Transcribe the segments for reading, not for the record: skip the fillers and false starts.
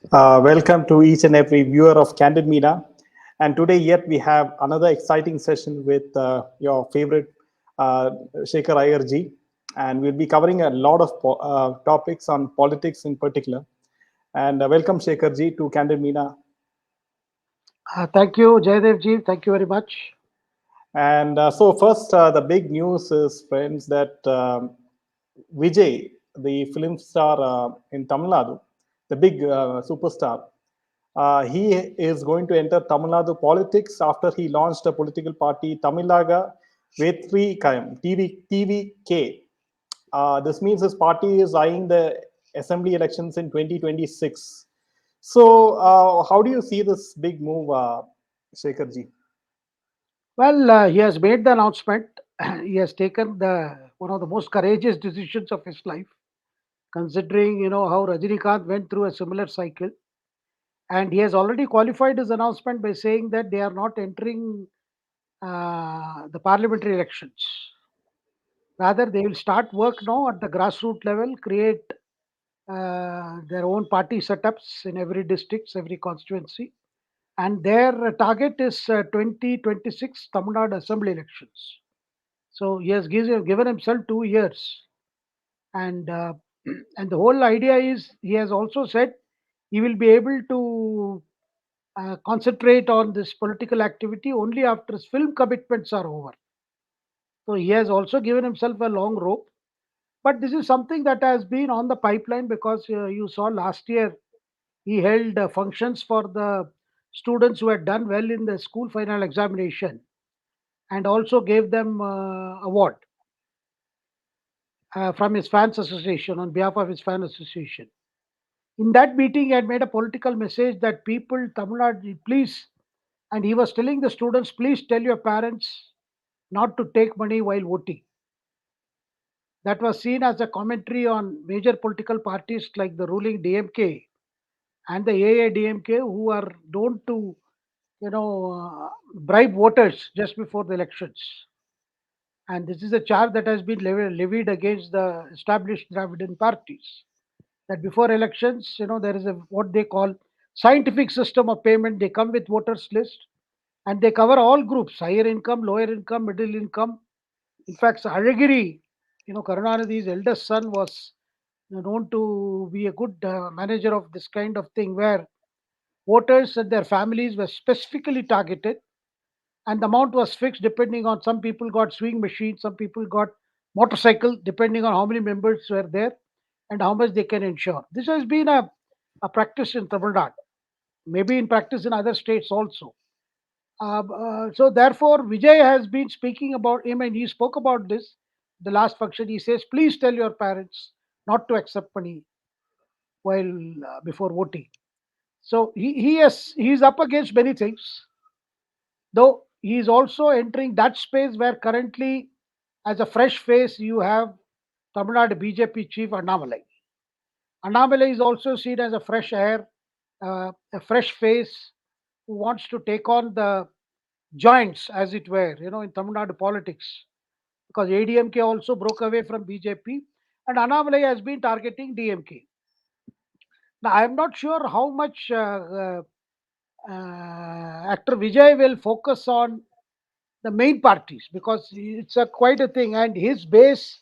Welcome to each and every viewer of Candid Media. And today, yet, we have another exciting session with your favorite Shekhar Iyer ji. And we'll be covering a lot of topics on politics in particular. And welcome, Shekhar ji, to Candid Media. Thank you, Jayadev ji. Thank you very much. And first, the big news is, friends, that Vijay, the film star in Tamil Nadu, the big superstar, he is going to enter Tamil Nadu politics after he launched a political party, Tamilaga Vetri Kayam, TVK. This means his party is eyeing the assembly elections in 2026. So, how do you see this big move, Shekharji? Well, he has made the announcement. He has taken the one of the most courageous decisions of his life, considering how Rajinikanth went through a similar cycle, and he has already qualified his announcement by saying that they are not entering the parliamentary elections. Rather, they will start work now at the grassroots level, create their own party setups in every district, every constituency, and their target is 2026 Tamil Nadu Assembly elections. So he has given himself 2 years, and and the whole idea is he has also said he will be able to concentrate on this political activity only after his film commitments are over. So he has also given himself a long rope. But this is something that has been on the pipeline because you saw last year he held functions for the students who had done well in the school final examination and also gave them award from his fans association on behalf of his fan association. In that meeting, he had made a political message that people, Tamil Nadu, please, and he was telling the students, please tell your parents not to take money while voting. That was seen as a commentary on major political parties like the ruling DMK and the AADMK, who are known to, bribe voters just before the elections. And this is a charge that has been levied against the established Dravidian parties. That before elections, there is a what they call scientific system of payment. They come with voters list and they cover all groups: higher income, lower income, middle income. In fact, Alagiri, Karunanidhi's eldest son was known to be a good manager of this kind of thing, where voters and their families were specifically targeted, and the amount was fixed depending on some people got swing machines, some people got motorcycle, depending on how many members were there and how much they can insure. This has been a practice in Tamil Nadu, maybe in practice in other states also. So therefore, Vijay has been speaking about him, and he spoke about this the last function. He says, please tell your parents not to accept money while before voting. So he's up against many things, though he is also entering that space where currently, as a fresh face, you have Tamil Nadu BJP chief Annamalai. Annamalai is also seen as a fresh air, a fresh face who wants to take on the joints, as it were, in Tamil Nadu politics. Because ADMK also broke away from BJP, and Annamalai has been targeting DMK. Now, I am not sure how much actor Vijay will focus on the main parties because it's a quite a thing, and his base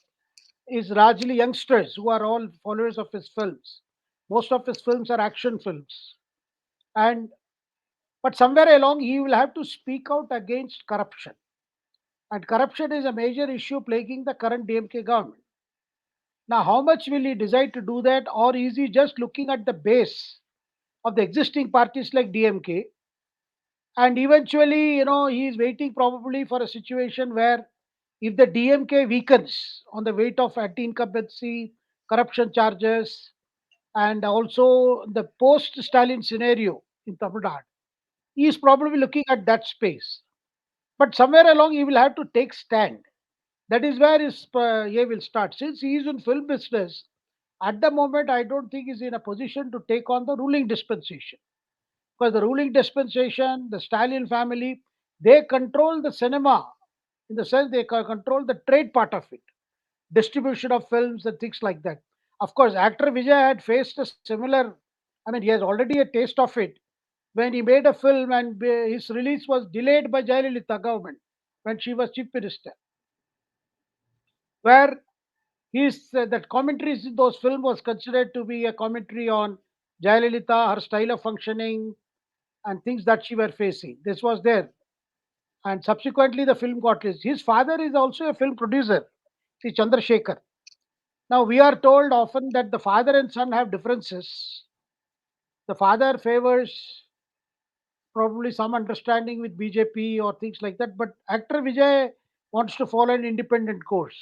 is largely youngsters who are all followers of his films. Most of his films are action films, and but somewhere along he will have to speak out against corruption, and corruption is a major issue plaguing the current DMK government. Now, how much will he decide to do that, or is he just looking at the base of the existing parties like DMK, and eventually, he is waiting probably for a situation where if the DMK weakens on the weight of anti-incumbency, corruption charges, and also the post-Stalin scenario in Tamil Nadu, he is probably looking at that space. But somewhere along, he will have to take stand. That is where his he will start. Since he is in film business, at the moment, I don't think he's in a position to take on the ruling dispensation, because the ruling dispensation, the Stalin family, they control the cinema, in the sense they control the trade part of it, distribution of films and things like that. Of course, actor Vijay had faced a similar I mean, he has already a taste of it when he made a film and his release was delayed by Jayalalitha government when she was chief minister, where his that commentaries in those films was considered to be a commentary on Jayalalitha, her style of functioning, and things that she were facing. This was there, and subsequently the film got released. His father is also a film producer, see Chandrasekhar. Now we are told often that the father and son have differences. The father favors probably some understanding with BJP or things like that, but actor Vijay wants to follow an independent course.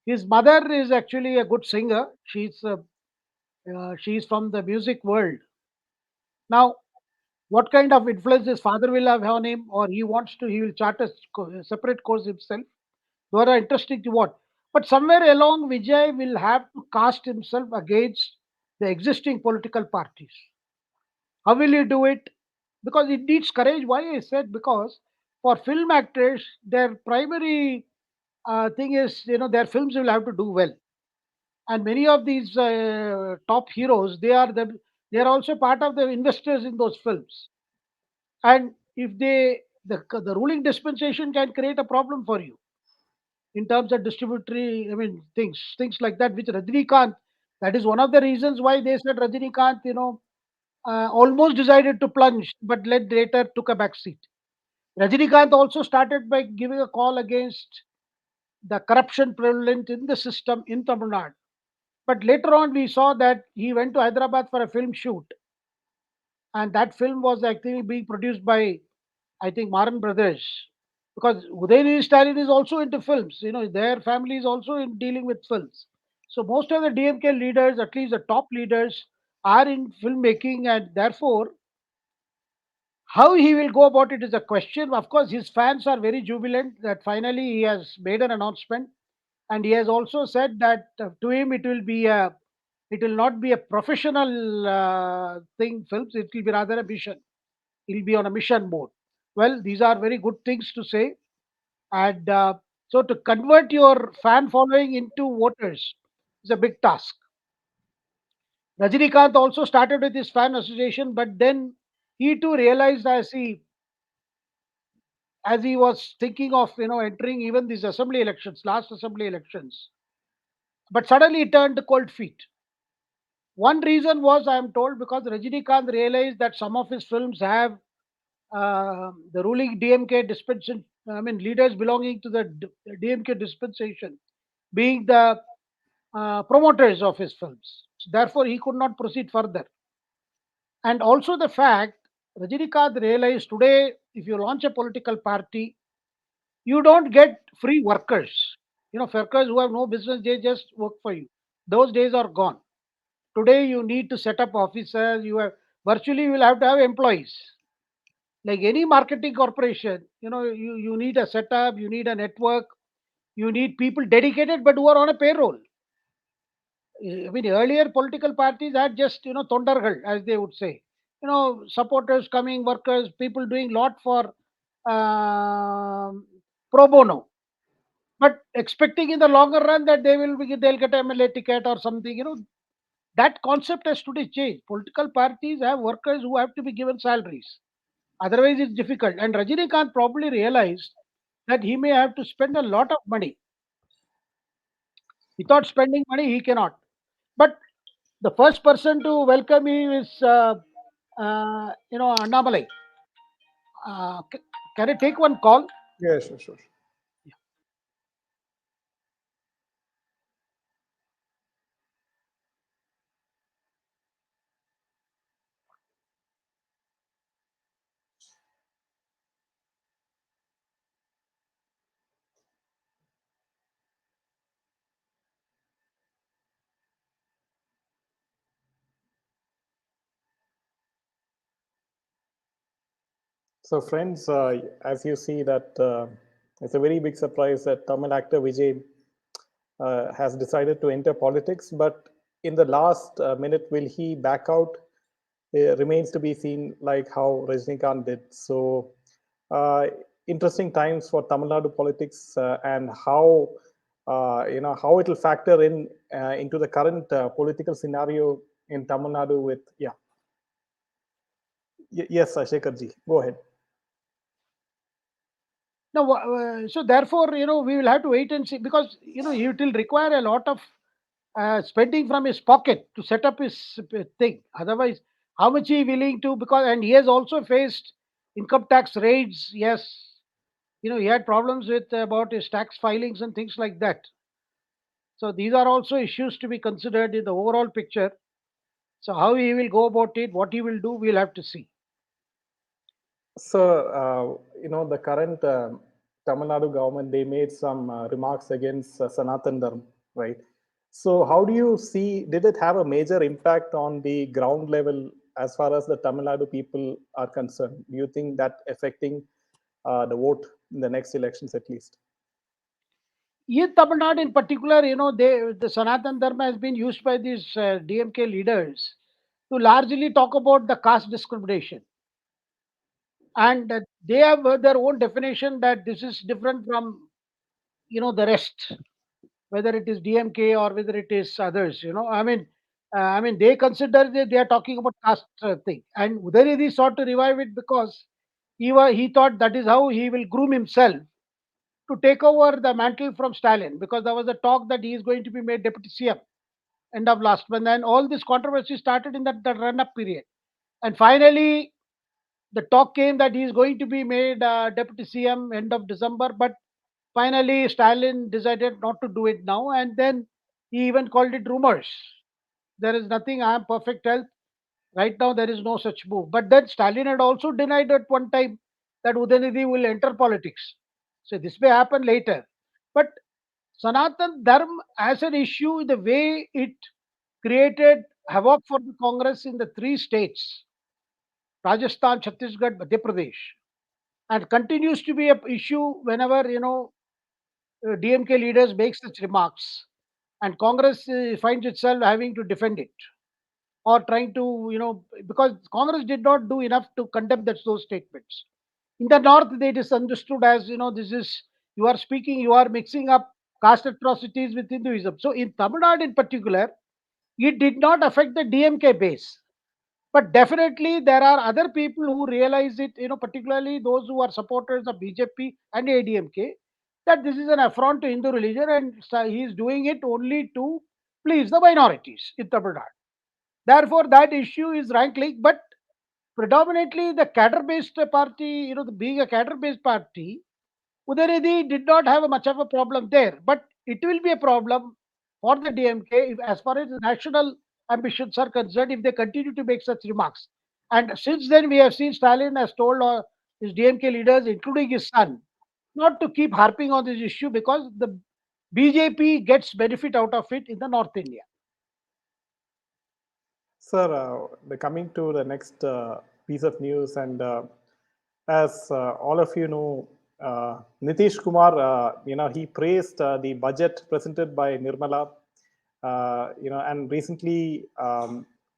His mother is actually a good singer. She's from the music world. Now, what kind of influence his father will have on him, or he will chart a separate course himself. Those are interesting to watch. But somewhere along, Vijay will have to cast himself against the existing political parties. How will he do it? Because it needs courage. Why I said because for film actors, their primary thing is their films will have to do well, and many of these top heroes they are also part of the investors in those films, and if the ruling dispensation can create a problem for you in terms of distributory, I mean things like that, which Rajinikanth, that is one of the reasons why they said Rajinikanth almost decided to plunge, but later took a back seat. Rajinikanth also started by giving a call against the corruption prevalent in the system in Tamil Nadu. But later on, we saw that he went to Hyderabad for a film shoot, and that film was actually being produced by, I think, Maran Brothers. Because Udayanidhi Stalin is also into films, their family is also in dealing with films. So most of the DMK leaders, at least the top leaders, are in filmmaking, and therefore how he will go about it is a question. Of course, his fans are very jubilant that finally he has made an announcement, and he has also said that to him it will not be a professional thing films. It will be rather a mission. He'll be on a mission mode. Well, these are very good things to say, and so to convert your fan following into voters is a big task. Rajinikanth also started with his fan association, but then he too realized as he was thinking of entering even these assembly elections, last assembly elections, but suddenly he turned cold feet. One reason was, I am told, because Rajinikanth realized that some of his films have the ruling DMK dispensation, I mean leaders belonging to the DMK dispensation being the promoters of his films. Therefore he could not proceed further. And also the fact, Rajinikanth realized today, if you launch a political party, you don't get free workers. Workers who have no business, they just work for you. Those days are gone. Today you need to set up offices. You have virtually you will have to have employees. Like any marketing corporation, you need a setup, you need a network, you need people dedicated but who are on a payroll. I mean, earlier political parties had just tondargal, as they would say. Supporters coming, workers, people doing lot for pro bono, but expecting in the longer run that they'll get MLA ticket or something. That concept has today changed. Political parties have workers who have to be given salaries. Otherwise, it's difficult. And Rajinikanth probably realized that he may have to spend a lot of money. Without spending money, he cannot. But the first person to welcome him is, Annamalai. Can I take one call? Yeah, sure, sure. So, friends, as you see that it's a very big surprise that Tamil actor Vijay has decided to enter politics, but in the last minute, will he back out? Remains to be seen, like how Rajnikant did. So, uh, interesting times for Tamil Nadu politics, and how how it will factor in into the current political scenario in Tamil Nadu. With, yeah. Yes, Shekharji, go ahead. Now, so therefore, we will have to wait and see, because it will require a lot of spending from his pocket to set up his thing. Otherwise, how much he willing to? Because and he has also faced income tax raids. Yes, he had problems with about his tax filings and things like that. So these are also issues to be considered in the overall picture. So how he will go about it, what he will do, we'll have to see. So, the current Tamil Nadu government, they made some remarks against Sanatan Dharma, right? So, how do you see, did it have a major impact on the ground level as far as the Tamil Nadu people are concerned? Do you think that affecting the vote in the next elections at least? In Tamil Nadu in particular, the Sanatan Dharma has been used by these DMK leaders to largely talk about the caste discrimination. And they have their own definition that this is different from, the rest, whether it is DMK or whether it is others. I mean, they consider that they are talking about caste thing. And Udayanithi sought to revive it because he thought that is how he will groom himself to take over the mantle from Stalin, because there was a talk that he is going to be made deputy CM end of last month, and all this controversy started in that run-up period. And finally, the talk came that he is going to be made deputy CM end of December, but finally Stalin decided not to do it now, and then he even called it rumors. There is nothing. I am perfect health. Right now, there is no such move. But then Stalin had also denied at one time that Udanidhi will enter politics. So this may happen later. But Sanatan Dharma as an issue, the way it created havoc for the Congress in the three states, Rajasthan, Chhattisgarh, Madhya Pradesh, and continues to be a issue whenever DMK leaders make such remarks, and Congress finds itself having to defend it, or trying to, because Congress did not do enough to condemn those statements. In the north, they is understood as, this is, you are speaking, you are mixing up caste atrocities with Hinduism. So in Tamil Nadu in particular, it did not affect the DMK base. But definitely there are other people who realize it, particularly those who are supporters of BJP and ADMK, that this is an affront to Hindu religion, and he is doing it only to please the minorities in Tamil Nadu. Therefore, that issue is rankling, but predominantly the cadre-based party, being a cadre-based party, Udayanidhi did not have much of a problem there. But it will be a problem for the DMK if, as far as the national ambitions are concerned, if they continue to make such remarks. And since then, we have seen Stalin has told his DMK leaders, including his son, not to keep harping on this issue because the BJP gets benefit out of it in the North India. Sir, coming to the next piece of news, and as all of you know, Nitish Kumar, he praised the budget presented by Nirmala, and recently,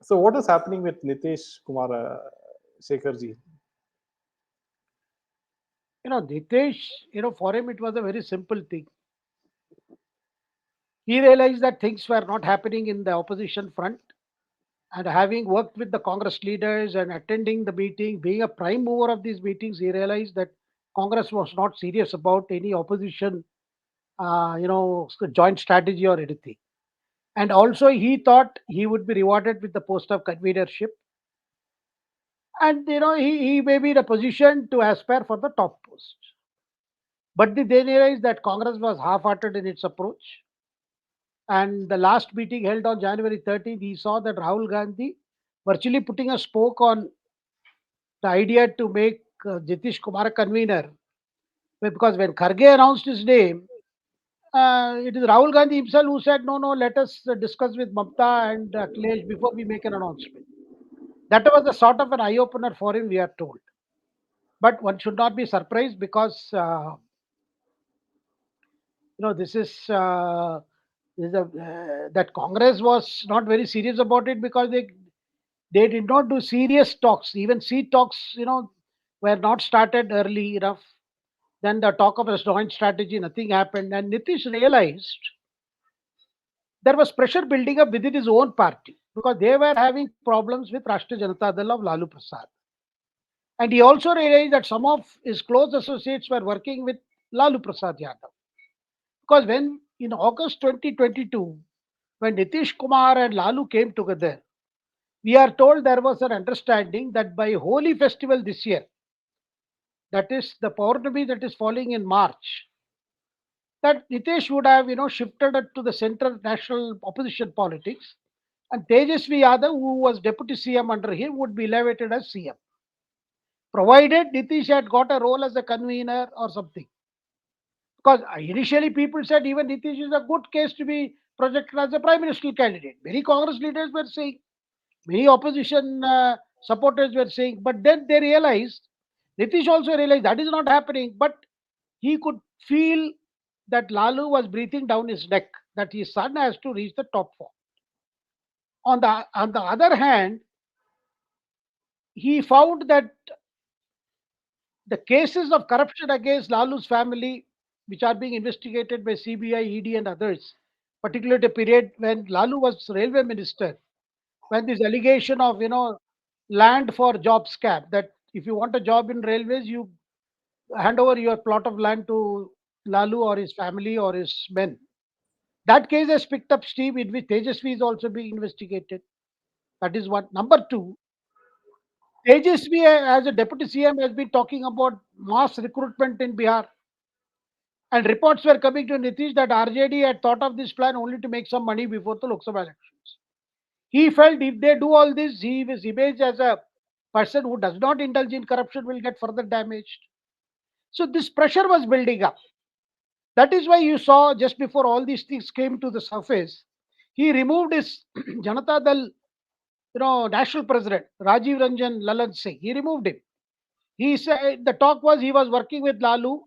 so what is happening with Nitish Kumar, Shekharji? Nitesh, for him it was a very simple thing. He realized that things were not happening in the opposition front, and having worked with the Congress leaders and attending the meeting, being a prime mover of these meetings, he realized that Congress was not serious about any opposition, joint strategy or anything. And also, he thought he would be rewarded with the post of convenership, and he may be in a position to aspire for the top post. But they realized that Congress was half-hearted in its approach. And the last meeting held on January 13th, he saw that Rahul Gandhi virtually putting a spoke on the idea to make Nitish Kumar a convener. Because when Kharge announced his name, it is Rahul Gandhi himself who said, no, no, let us discuss with Mamta and Akhilesh before we make an announcement. That was a sort of an eye opener for him, we are told. But one should not be surprised because, this is that Congress was not very serious about it, because they did not do serious talks. Even seat talks, were not started early enough. Then the talk of a joint strategy, nothing happened. And Nitish realized there was pressure building up within his own party, because they were having problems with Rashtriya Janata Dal of Lalu Prasad. And he also realized that some of his close associates were working with Lalu Prasad Yadav. Because when in August 2022, when Nitish Kumar and Lalu came together, we are told there was an understanding that by Holi festival this year, that is the Paurnami that is falling in March, that Nitish would have shifted it to the central national opposition politics, and Tejasvi Yadav, who was deputy CM under him, would be elevated as CM, provided Nitish had got a role as a convener or something. Because initially people said even Nitish is a good case to be projected as a prime ministerial candidate. Many Congress leaders were saying, many opposition supporters were saying, but then they realized, Nitish also realized that is not happening, but he could feel that Lalu was breathing down his neck, that his son has to reach the top four. On the other hand, he found that the cases of corruption against Lalu's family, which are being investigated by CBI, ED, and others, particularly the period when Lalu was railway minister, when this allegation of land for job scam, that if you want a job in railways, you hand over your plot of land to Lalu or his family or his men. That case has picked up steam, in which Tejasvi is also being investigated. That is one. Number two, Tejasvi as a deputy CM has been talking about mass recruitment in Bihar. And reports were coming to Nitish that RJD had thought of this plan only to make some money before the Lok Sabha elections. He felt if they do all this, his image as a person who does not indulge in corruption will get further damaged. So this pressure was building up. That is why you saw just before all these things came to the surface, he removed his Janata Dal, national president Rajiv Ranjan Lalan Singh. He removed him. He said the talk was he was working with Lalu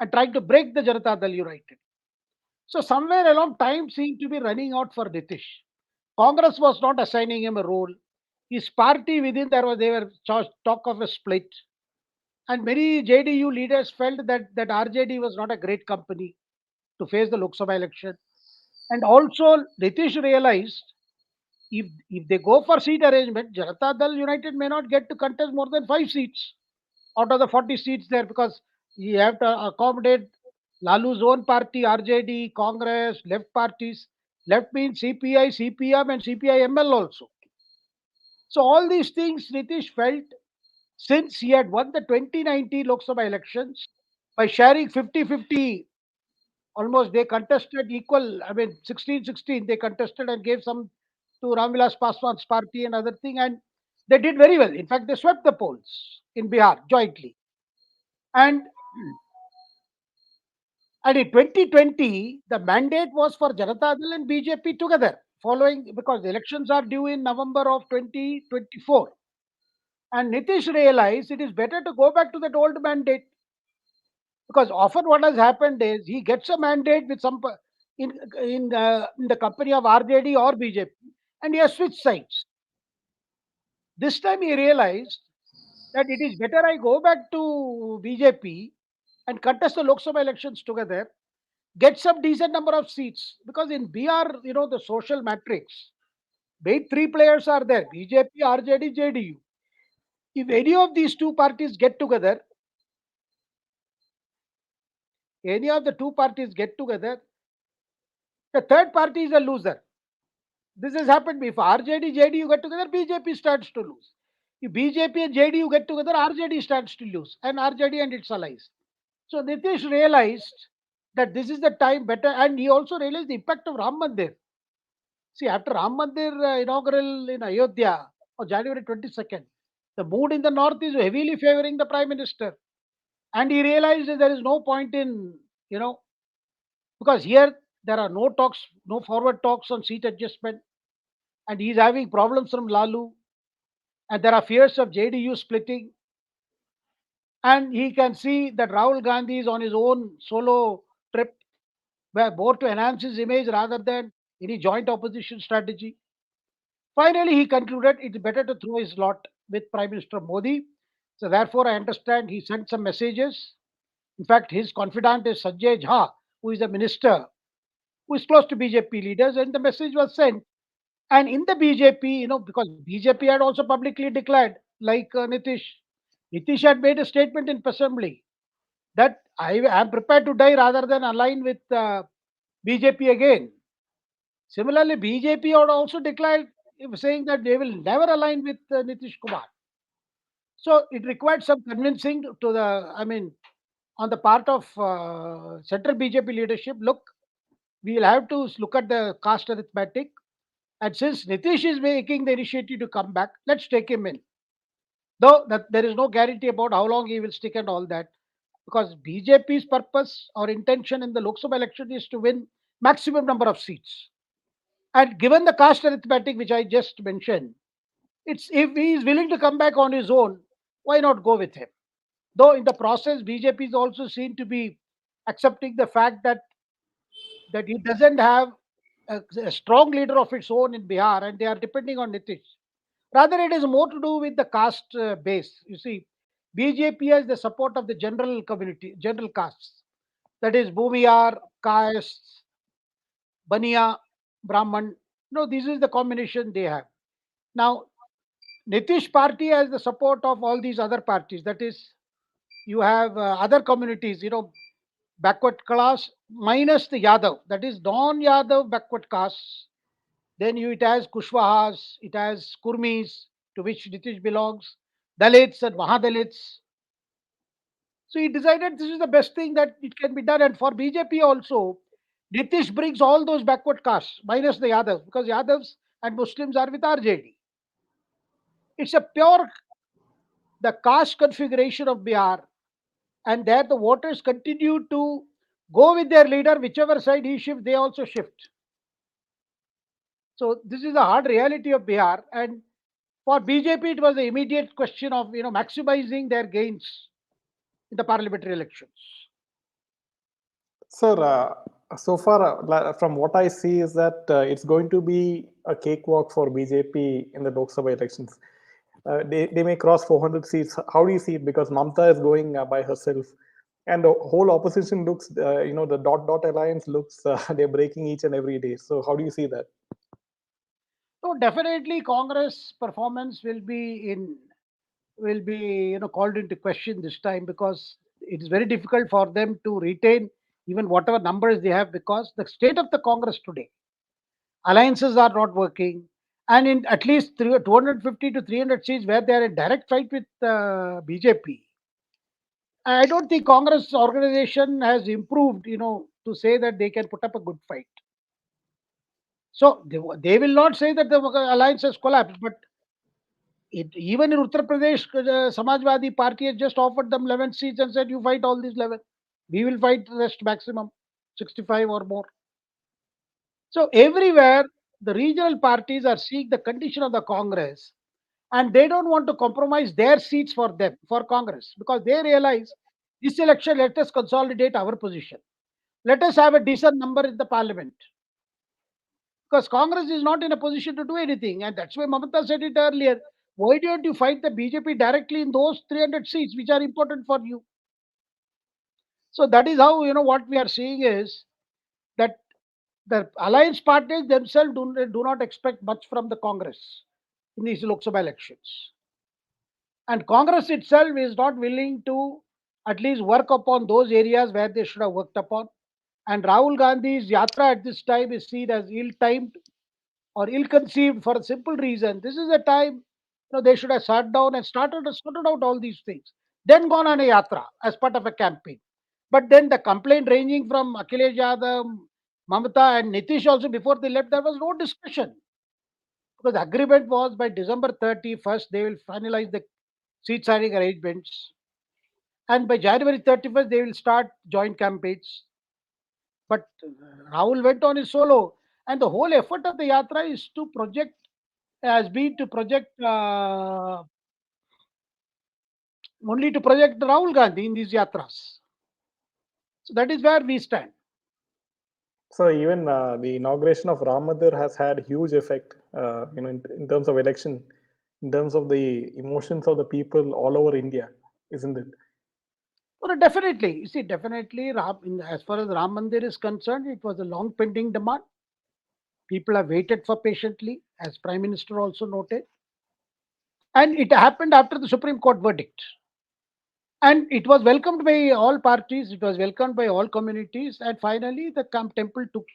and trying to break the Janata Dal United. So somewhere along time seemed to be running out for Nitish. Congress was not assigning him a role. His party within there was they were talk of a split. And many JDU leaders felt that RJD was not a great company to face the Lok Sabha election. And also Nitish realized if they go for seat arrangement, Janata Dal United may not get to contest more than 5 seats out of the 40 seats there, because you have to accommodate Lalu's own party, RJD, Congress, left parties. Left means CPI, CPM, and CPI-ML also. So all these things Nitish felt, since he had won the 2019 Lok Sabha elections by sharing 50-50, almost they contested equal, I mean 16-16 they contested and gave some to Ramvilas Paswan's party and other thing, and they did very well. In fact, they swept the polls in Bihar jointly. And And in 2020, the mandate was for Janata Dal and BJP together, following because the elections are due in November of 2024. And Nitish realized it is better to go back to that old mandate, because often what has happened is he gets a mandate with some in the company of RJD or BJP, and he has switched sides. This time he realized that it is better I go back to BJP and contest the Lok Sabha elections together, get some decent number of seats, because in BR, the social matrix, big three players are there: BJP, RJD, JDU. If any of these two parties get together, any of the two parties get together, the third party is a loser. This has happened before. RJD, JDU get together, BJP starts to lose. If BJP and JDU get together, RJD starts to lose, and RJD and its allies. So Nitish realized that this is the time better, and he also realized the impact of Ram Mandir. See, after Ram Mandir inaugural in Ayodhya on January 22nd, the mood in the north is heavily favoring the prime minister. And he realized that there is no point in, because here there are no talks, no forward talks on seat adjustment. And he's having problems from Lalu. And there are fears of JDU splitting. And he can see that Rahul Gandhi is on his own solo trip, where more to enhance his image rather than any joint opposition strategy. Finally, he concluded it's better to throw his lot with Prime Minister Modi. So, therefore, I understand he sent some messages. In fact, his confidant is Sanjay Jha, who is a minister who is close to BJP leaders, and the message was sent. And in the BJP, because BJP had also publicly declared, like Nitish, Nitish had made a statement in assembly that I am prepared to die rather than align with BJP again. Similarly, BJP had also declared saying that they will never align with Nitish Kumar. So it required some convincing to the, I mean, on the part of central BJP leadership. Look, we will have to look at the caste arithmetic. And since Nitish is making the initiative to come back, let's take him in. Though that there is no guarantee about how long he will stick and all that, because BJP's purpose or intention in the Lok Sabha election is to win maximum number of seats. And given the caste arithmetic which I just mentioned, it's if he is willing to come back on his own, why not go with him? Though in the process, BJP is also seen to be accepting the fact that he doesn't have a strong leader of its own in Bihar, and they are depending on Nitish. Rather, it is more to do with the caste base. You see, BJP has the support of the general community, general castes. That is Bhumiyar, castes, Baniya, Brahman. No, this is the combination they have. Now, Nitish party has the support of all these other parties. That is, you have other communities, backward class minus the Yadav. That is non-Yadav backward castes. Then it has Kushwahas, it has Kurmis, to which Nitish belongs, Dalits and Mahadalits. So he decided this is the best thing that it can be done. And for BJP also, Nitish brings all those backward castes minus the Yadavs, because Yadavs and Muslims are with RJD. It's a pure the caste configuration of Bihar, and there the voters continue to go with their leader, whichever side he shifts, they also shift. So this is the hard reality of Bihar, and for BJP, it was the immediate question of maximizing their gains in the parliamentary elections. Sir, so far, from what I see, is that it's going to be a cakewalk for BJP in the Lok Sabha elections. They may cross 400 seats. How do you see it? Because Mamta is going by herself, and the whole opposition looks, the dot alliance looks, they're breaking each and every day. So how do you see that? So definitely, Congress performance will be called into question this time, because it is very difficult for them to retain even whatever numbers they have, because the state of the Congress today, alliances are not working, and in at least 250 to 300 seats where they are in direct fight with BJP, I don't think Congress organization has improved, to say that they can put up a good fight. So they will not say that the alliance has collapsed, but even in Uttar Pradesh, Samajwadi Party has just offered them 11 seats and said, you fight all these 11. We will fight the rest maximum, 65 or more. So everywhere, the regional parties are seeing the condition of the Congress, and they don't want to compromise their seats for them, for Congress, because they realize this election, let us consolidate our position. Let us have a decent number in the parliament, because Congress is not in a position to do anything. And that's why Mamata said it earlier. Why don't you fight the BJP directly in those 300 seats which are important for you? So that is how, what we are seeing is that the alliance parties themselves do not expect much from the Congress in these Lok Sabha elections. And Congress itself is not willing to at least work upon those areas where they should have worked upon. And Rahul Gandhi's yatra at this time is seen as ill-timed or ill-conceived for a simple reason. This is a time they should have sat down and sorted out all these things, then gone on a yatra as part of a campaign. But then the complaint ranging from Akhilesh Yadav, Mamata, and Nitish also before they left, there was no discussion, because the agreement was by December 31st they will finalize the seat signing arrangements, and by January 31st they will start joint campaigns. But Rahul went on his solo, and the whole effort of the yatra is to project has been to project only to project Rahul Gandhi in these yatras. So that is where we stand. So even the inauguration of Ram Mandir has had huge effect, in terms of election, in terms of the emotions of the people all over India, isn't it? Well, definitely, you see, definitely, as far as Ram Mandir is concerned, it was a long pending demand. People have waited for patiently, as Prime Minister also noted, and it happened after the Supreme Court verdict. And it was welcomed by all parties, it was welcomed by all communities, and finally the temple took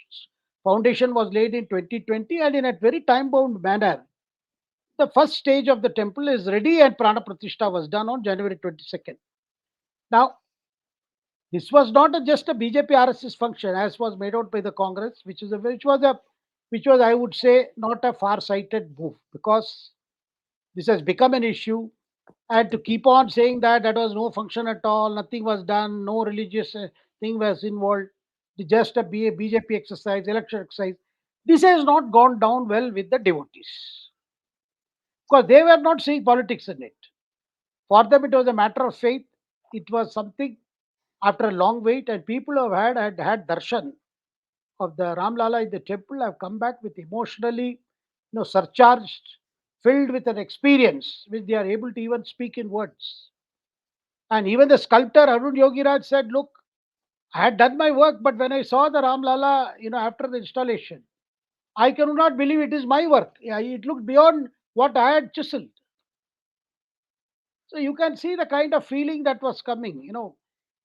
foundation was laid in 2020, and in a very time bound manner the first stage of the temple is ready and prana pratishtha was done on January 22nd. Now, this was not just a BJP RSS function as was made out by the Congress, which was, I would say, not a far sighted move, because this has become an issue. And to keep on saying that that was no function at all, nothing was done, no religious thing was involved, just a BJP exercise, election exercise, this has not gone down well with the devotees, because they were not seeing politics in it. For them, it was a matter of faith. It was something after a long wait, and people who have had darshan of the Ram Lala in the temple have come back with emotionally, surcharged, filled with an experience which they are able to even speak in words. And even the sculptor Arun Yogiraj said, "Look, I had done my work, but when I saw the Ram Lala, after the installation, I cannot believe it is my work. Yeah, it looked beyond what I had chiseled." So you can see the kind of feeling that was coming.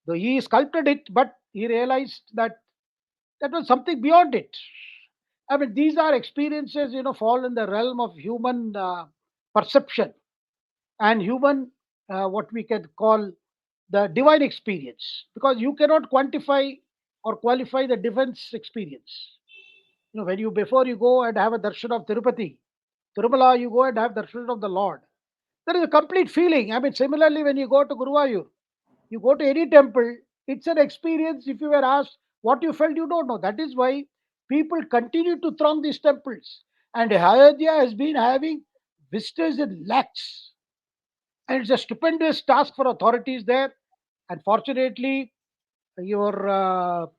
Though he sculpted it, but he realized that that was something beyond it. I mean, these are experiences, fall in the realm of human perception and human, what we can call the divine experience, because you cannot quantify or qualify the defense experience. When you before you go and have a darshan of Tirupati, Tirumala, you go and have darshan of the Lord. There is a complete feeling. I mean, similarly, when you go to Guruvayur, you go to any temple, it's an experience. If you were asked what you felt, you don't know. That is why people continue to throng these temples. And Ayodhya has been having visitors in lakhs. And it's a stupendous task for authorities there. And fortunately, your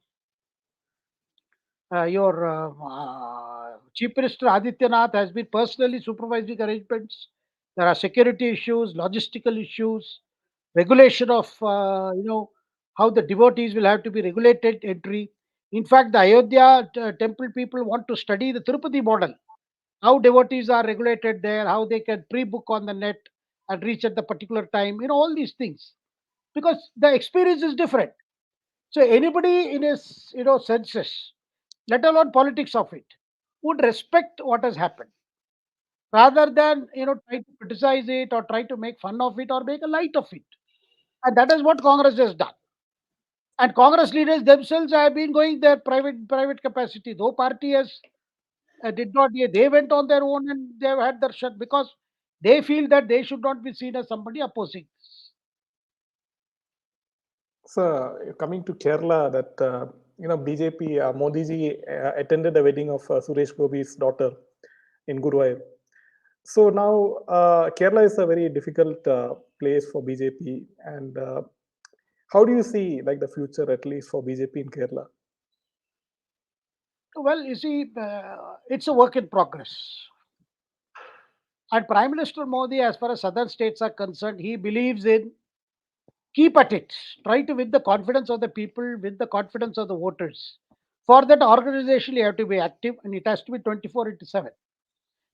Chief Minister Adityanath has been personally supervising arrangements. There are security issues, logistical issues, regulation of how the devotees will have to be regulated entry. In fact, the Ayodhya temple people want to study the Tirupati model, how devotees are regulated there, how they can pre-book on the net and reach at the particular time. All these things, because the experience is different. So anybody in his senses, let alone politics of it, would respect what has happened rather than try to criticize it or try to make fun of it or make a light of it. And that is what Congress has done. And Congress leaders themselves have been going their private capacity. Though party has did not, yeah, they went on their own and they have had their shut, because they feel that they should not be seen as somebody opposing this. So coming to Kerala, that BJP Modi ji attended the wedding of Suresh Gobi's daughter in Guruvayur. So now Kerala is a very difficult place for BJP, and how do you see like the future, at least for BJP in Kerala? Well, you see, it's a work in progress. And Prime Minister Modi, as far as southern states are concerned, he believes in keep at it, try to win the confidence of the people, win the confidence of the voters. For that, organization you have to be active, and it has to be 24 into 7.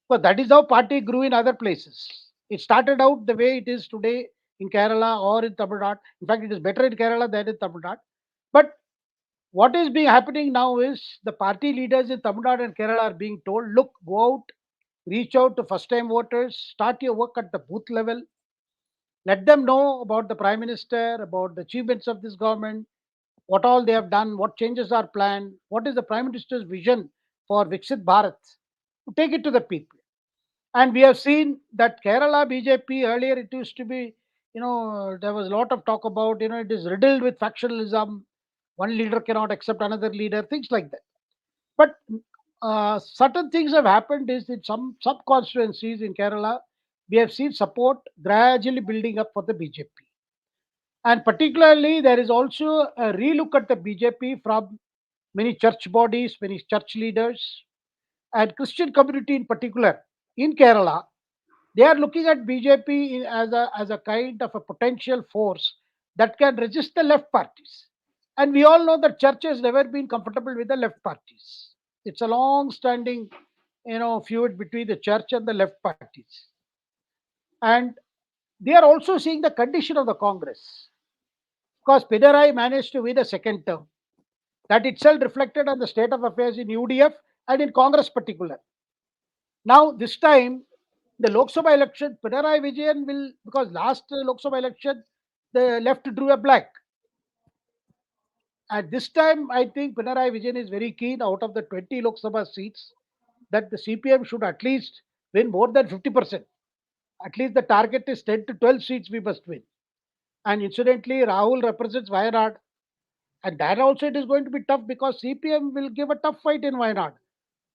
But that is how party grew in other places. It started out the way it is today in Kerala or in Tamil Nadu. In fact, it is better in Kerala than in Tamil Nadu. But what is being happening now is the party leaders in Tamil Nadu and Kerala are being told, look, go out, reach out to first time voters, start your work at the booth level, let them know about the prime minister, about the achievements of this government, what all they have done, what changes are planned, what is the prime minister's vision for Viksit Bharat. Take it to the people. And we have seen that Kerala BJP earlier, it used to be, there was a lot of talk about, it is riddled with factionalism. One leader cannot accept another leader, things like that. But certain things have happened is in some sub constituencies in Kerala, we have seen support gradually building up for the BJP. And particularly, there is also a relook at the BJP from many church bodies, many church leaders, and Christian community in particular in Kerala. They are looking at BJP as a kind of a potential force that can resist the left parties. And we all know that church has never been comfortable with the left parties. It's a long-standing, feud between the church and the left parties. And they are also seeing the condition of the Congress. because Pinarayi managed to win a second term. That itself reflected on the state of affairs in UDF and in Congress particular. Now, this time, the Lok Sabha election, Pinarayi Vijayan will, because last Lok Sabha election, the left drew a blank. And this time, I think Pinarayi Vijayan is very keen out of the 20 Lok Sabha seats that the CPM should at least win more than 50%. At least the target is 10 to 12 seats we must win. And incidentally, Rahul represents Wayanad. And that also it is going to be tough because CPM will give a tough fight in Wayanad.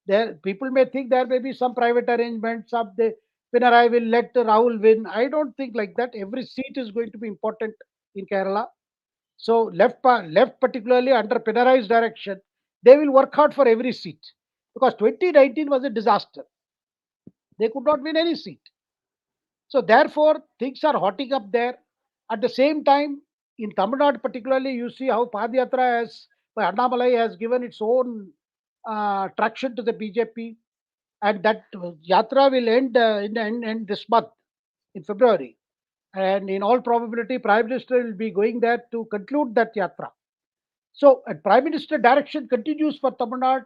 There, people may think there may be some private arrangements. Some the Pinarayi will let Rahul win. I don't think like that. Every seat is going to be important in Kerala. So left particularly under Pinarayi's direction, they will work hard for every seat because 2019 was a disaster. They could not win any seat. So therefore, things are hotting up there. At the same time, in Tamil Nadu particularly, you see how Padayatra has, by Annamalai has given its own traction to the BJP, and that yatra will end end this month in February. And in all probability, Prime Minister will be going there to conclude that yatra. So, a Prime Minister direction continues for Tamil Nadu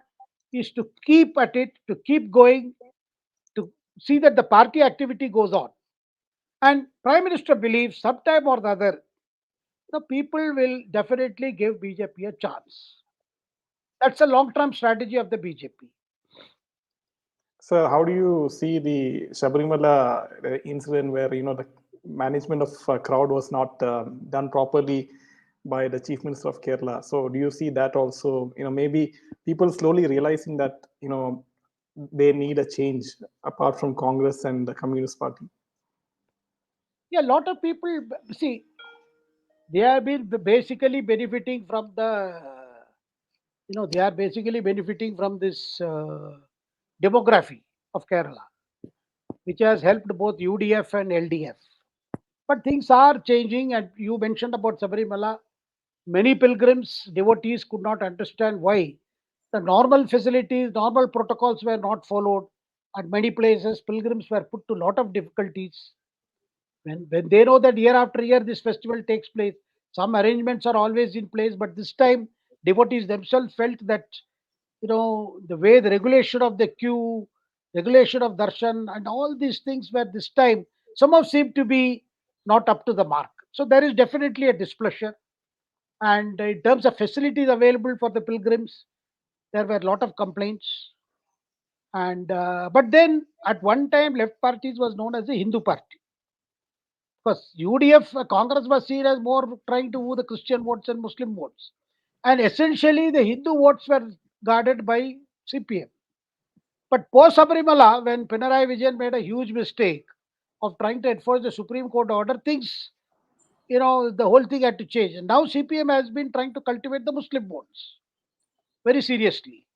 is to keep at it, to keep going, to see that the party activity goes on. And Prime Minister believes sometime or the other, the people will definitely give BJP a chance. That's a long-term strategy of the BJP. So, how do you see the Sabarimala incident where the management of crowd was not done properly by the Chief Minister of Kerala? So, do you see that also? Maybe people slowly realizing that they need a change apart from Congress and the Communist Party. Yeah, a lot of people see they have been basically benefiting from they are basically benefiting from this demography of Kerala, which has helped both UDF and LDF. But things are changing, and you mentioned about Sabarimala. Many pilgrims, devotees could not understand why the normal facilities, normal protocols were not followed. At many places, pilgrims were put to a lot of difficulties. When they know that year after year this festival takes place, some arrangements are always in place, but this time devotees themselves felt that the way the regulation of the queue, regulation of darshan, and all these things were this time somehow seem to be not up to the mark. So there is definitely a displeasure. And in terms of facilities available for the pilgrims, there were a lot of complaints. And but then at one time, left parties was known as the Hindu party because UDF Congress was seen as more trying to woo the Christian votes and Muslim votes, and essentially the Hindu votes were guarded by CPM. But post Sabarimala, when Pinarayi Vijayan made a huge mistake of trying to enforce the Supreme Court order, things, the whole thing had to change. And now CPM has been trying to cultivate the Muslim votes very seriously.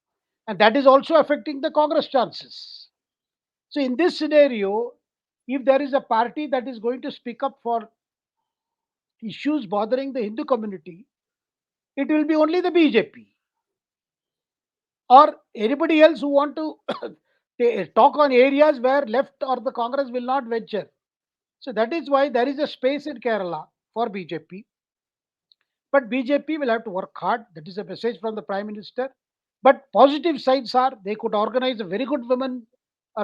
And that is also affecting the Congress chances. So, in this scenario, if there is a party that is going to speak up for issues bothering the Hindu community, it will be only the BJP or anybody else who want to talk on areas where left or the Congress will not venture. So that is why there is a space in Kerala for BJP. But BJP will have to work hard. That is a message from the Prime Minister. But positive sides are they could organize a very good women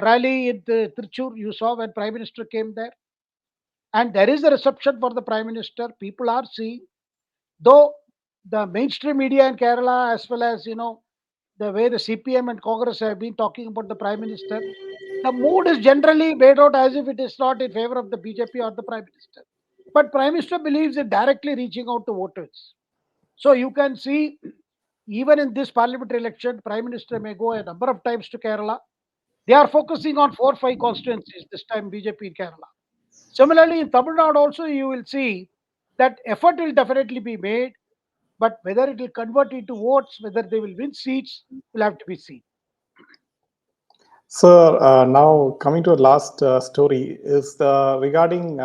rally in the Trichur. You saw when Prime Minister came there. And there is a reception for the Prime Minister. People are seeing, though the mainstream media in Kerala, as well as, the way the CPM and Congress have been talking about the Prime Minister, the mood is generally made out as if it is not in favor of the BJP or the Prime Minister. But Prime Minister believes in directly reaching out to voters. So you can see, even in this parliamentary election, Prime Minister may go a number of times to Kerala. They are focusing on 4 5 constituencies this time, BJP in Kerala. Similarly, in Tamil Nadu also, you will see that effort will definitely be made, but whether it will convert into votes, whether they will win seats, will have to be seen. So now coming to a last story is regarding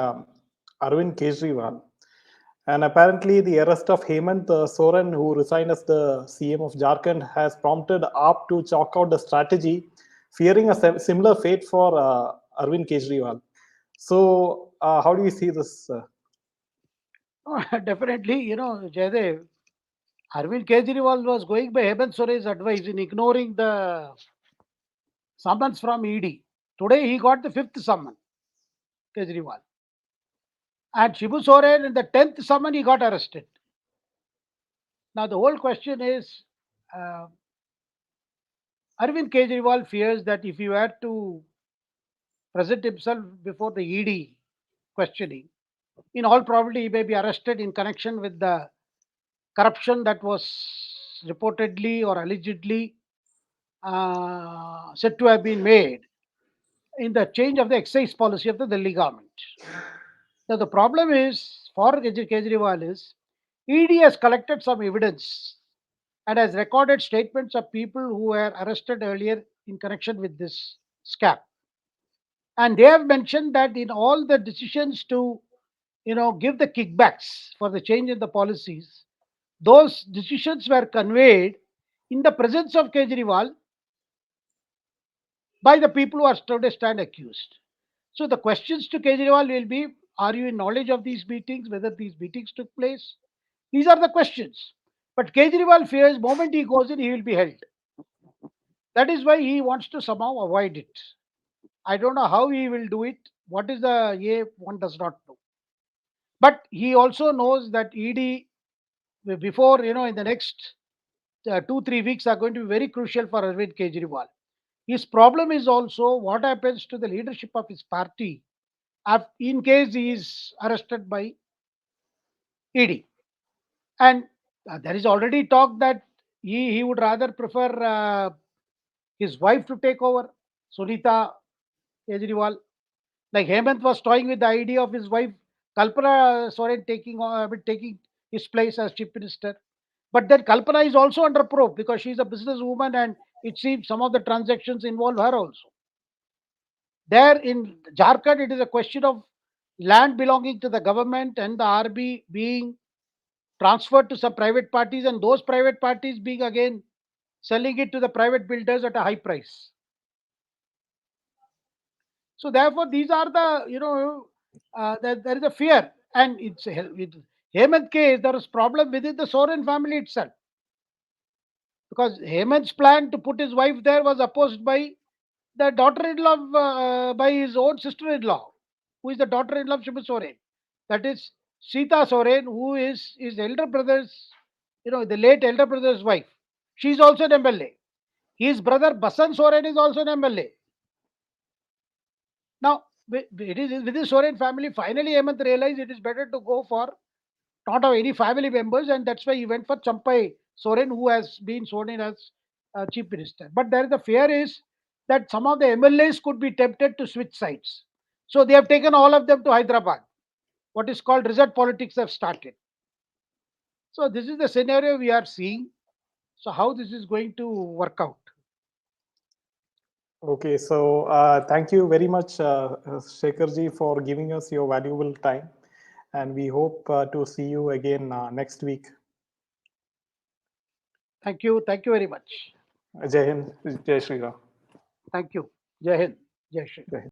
Arvind Kejriwal. And apparently, the arrest of Hemant Soren, who resigned as the CM of Jharkhand, has prompted AAP to chalk out the strategy, fearing a similar fate for Arvind Kejriwal. So, how do you see this? Definitely, Jaydev, Arvind Kejriwal was going by Hemant Soren's advice in ignoring the summons from ED. Today he got the fifth summon, Kejriwal. And Shibu Soren in the 10th summon he got arrested. Now the whole question is, uh, Arvind Kejriwal fears that if he were to present himself before the ED questioning, in all probability he may be arrested in connection with the corruption that was reportedly or allegedly said to have been made in the change of the excise policy of the Delhi government. Now, the problem is for Kejriwal is ED has collected some evidence and has recorded statements of people who were arrested earlier in connection with this scam. And they have mentioned that in all the decisions to, give the kickbacks for the change in the policies, those decisions were conveyed in the presence of Kejriwal by the people who are today stand accused. So the questions to Kejriwal will be: are you in knowledge of these meetings? Whether these meetings took place? These are the questions. But Kejriwal fears moment he goes in, he will be held. That is why he wants to somehow avoid it. I don't know how he will do it. What is the A? One does not know. But he also knows that ED before in the next 2 3 weeks are going to be very crucial for Arvind Kejriwal. His problem is also what happens to the leadership of his party in case he is arrested by ED. And there is already talk that he would rather prefer his wife to take over, Sunita Kejriwal. Like Hemant was toying with the idea of his wife Kalpana Soren taking his place as chief minister. But then Kalpana is also under probe because she is a businesswoman and it seems some of the transactions involve her also. There in Jharkhand, it is a question of land belonging to the government and the RB being transferred to some private parties, and those private parties being again selling it to the private builders at a high price. So therefore, these are the there is a fear, and with Hemant case there is problem within the Soren family itself because Hemant's plan to put his wife there was opposed by the daughter-in-law by his own sister-in-law, who is the daughter-in-law of Shibu Soren. That is Sita Soren, who is his elder brother's, the late elder brother's wife. She is also an MLA. His brother Basan Soren is also an MLA. Now, it is with the Soren family. Finally, Hemant realized it is better to go for not have any family members, and that's why he went for Champai Soren, who has been sworn in as chief minister. But there is the fear is that some of the MLAs could be tempted to switch sides. So they have taken all of them to Hyderabad. What is called resort politics have started. So this is the scenario we are seeing. So how this is going to work out? Okay, so thank you very much, Shekharji, for giving us your valuable time. And we hope to see you again next week. Thank you. Thank you very much. Jai Hind, Jai Shri Ram. Thank you. Jai Hind. Jai Shri. Jai Hind.